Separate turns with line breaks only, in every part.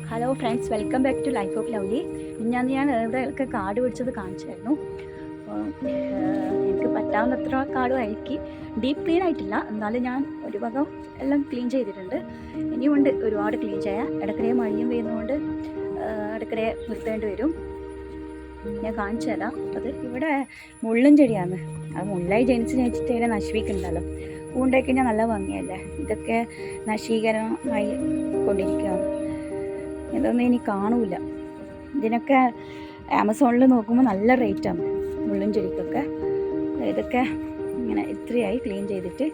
Hello friends, welcome back to life of lovely. ഞാൻ ഇവിടെയൊക്കെ കാട് പിടിച്ചത് കാണിച്ചായിരുന്നു. അപ്പോൾ എനിക്ക് പറ്റാവുന്നത്ര കാടും അയക്കി ഡീപ്പ് ക്ലീൻ ആയിട്ടില്ല, എന്നാലും ഞാൻ ഒരു ഭാഗം എല്ലാം ക്ലീൻ ചെയ്തിട്ടുണ്ട്. ഇനിയുമുണ്ട് ഒരുപാട് ക്ലീൻ ചെയ്യാൻ. ഇടയ്ക്കിടെ മഴയും പെയ്യുന്നതുകൊണ്ട് ഇടയ്ക്കിടെ നിർത്തേണ്ടി വരും. ഞാൻ കാണിച്ചു തരാം. അത് ഇവിടെ മുള്ളും ചെടിയാണ്. അത് മുള്ളായി ജനിച്ച് വെച്ചിട്ട് അതിനെ നശിപ്പിക്കുന്നുണ്ടല്ലോ. പൂണ്ടായി കഴിഞ്ഞാൽ നല്ല ഭംഗിയല്ലേ. ഇതൊക്കെ നശീകരണമായി കൊണ്ടിരിക്കുകയാണ്. ഇതൊന്നും ഇനി കാണൂല. ഇതിനൊക്കെ ആമസോണിൽ നോക്കുമ്പോൾ നല്ല റേറ്റാണ് മുള്ളും ചെടിക്കൊക്കെ. ഇതൊക്കെ ഇങ്ങനെ ഇത്രയായി ക്ലീൻ ചെയ്തിട്ട്.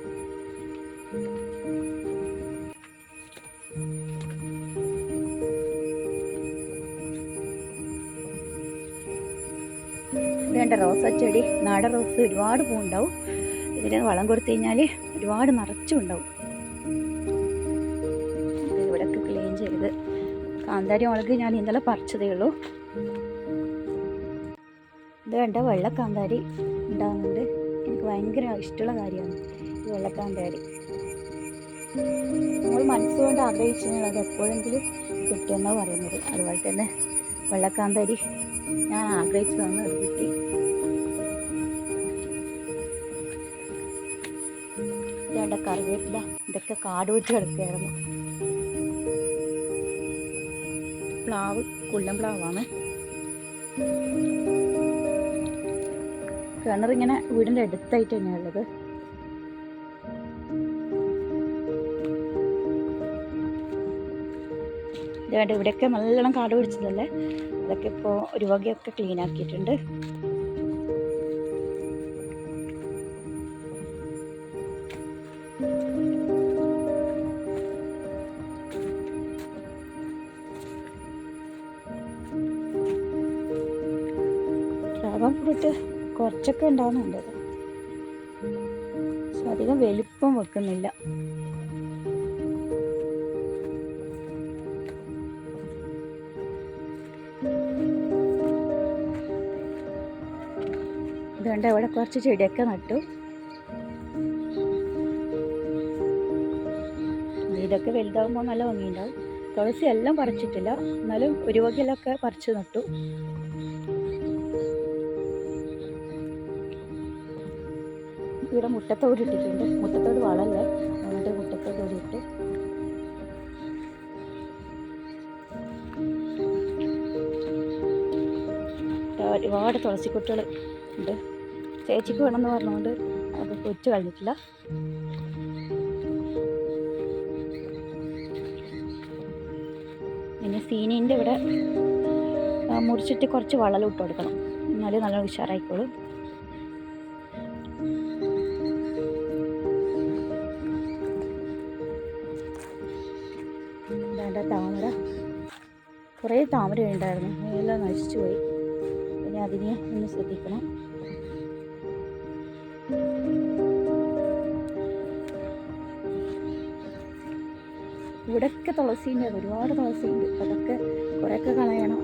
ഇതേണ്ട റോസാച്ചെടി, നാടൻ റോസ് ഒരുപാട് പൂവുണ്ടാവും. ഇതിന് വളം കൊടുത്തു കഴിഞ്ഞാൽ ഒരുപാട് നിറച്ചും ഉണ്ടാവും. ഇവിടെയൊക്കെ ക്ലീൻ ചെയ്ത്. കാന്താരി മുളക് ഞാൻ ഇന്നലെ പറിച്ചതേ ഉള്ളൂ. ഇത് കണ്ട വെള്ളക്കാന്താരി ഉണ്ടാകുന്നുണ്ട്. എനിക്ക് ഭയങ്കര ഇഷ്ടമുള്ള കാര്യമാണ് ഈ വെള്ളക്കാന്താരി. നമ്മൾ മനസ്സുകൊണ്ട് ആഗ്രഹിച്ചു കഴിഞ്ഞാൽ അത് എപ്പോഴെങ്കിലും കിട്ടുമെന്നാണ് പറയുന്നത്. അതുപോലെ തന്നെ വെള്ളക്കാന്താരി ഞാൻ ആഗ്രഹിച്ചു തന്നു, അത് കിട്ടി. ഇതേണ്ട കറിവേപ്പില, ഇതൊക്കെ കാട് പിടിച്ച് കിടക്കുകയായിരുന്നു. പ്ലാവ് കുള്ളൻ പ്ലാവാണ്. കിണറിങ്ങനെ വീടിൻ്റെ അടുത്തായിട്ട് തന്നെയാണുള്ളത്. ഇതുകൊണ്ട് ഇവിടെയൊക്കെ നല്ലോണം കാട് പിടിച്ചതല്ലേ, അതൊക്കെ ഇപ്പോൾ ഒരു വകയൊക്കെ ക്ലീൻ ആക്കിയിട്ടുണ്ട്. ഡ്രാഗൺ ഫ്രൂട്ട് കുറച്ചൊക്കെ ഉണ്ടാകുന്നുണ്ട്, പക്ഷെ അധികം വലിപ്പം വെക്കുന്നില്ല. അതുകൊണ്ട് ഇവിടെ കുറച്ച് ചെടിയൊക്കെ നട്ടു. ഇതൊക്കെ വലുതാകുമ്പോൾ നല്ല ഭംഗിയുണ്ടാവും. തുളസി എല്ലാം പറിച്ചിട്ടില്ല, എന്നാലും ഒരു വകയിലൊക്കെ പറിച്ച് നട്ടു. ഇവിടെ മുട്ടത്തോട് ഇട്ടിട്ടുണ്ട്. മുട്ടത്തോട് വളമല്ലേ, അതുകൊണ്ട് മുട്ടത്തോട് ഇട്ട്. ഒരുപാട് തുളസിക്കുട്ടികൾ ഉണ്ട്. ചേച്ചിക്ക് വേണമെന്ന് പറഞ്ഞുകൊണ്ട് അത് കൊച്ചു കഴിഞ്ഞിട്ടില്ല. പിന്നെ സീനീൻ്റെ ഇവിടെ മുറിച്ചിട്ട് കുറച്ച് വളമിട്ട് കൊടുക്കണം, എന്നാലും നല്ല ഉഷാറായിക്കോളും. എന്താ താമര, കുറേ താമര ഉണ്ടായിരുന്നു, എല്ലാം നശിച്ചു പോയി. പിന്നെ അതിനെ ഒന്ന് ശ്രദ്ധിക്കണം. ഇവിടെയൊക്കെ തുളസിയുണ്ട്, ഒരുപാട് തുളസിയുണ്ട്. അതൊക്കെ കുറേയൊക്കെ കളയണം.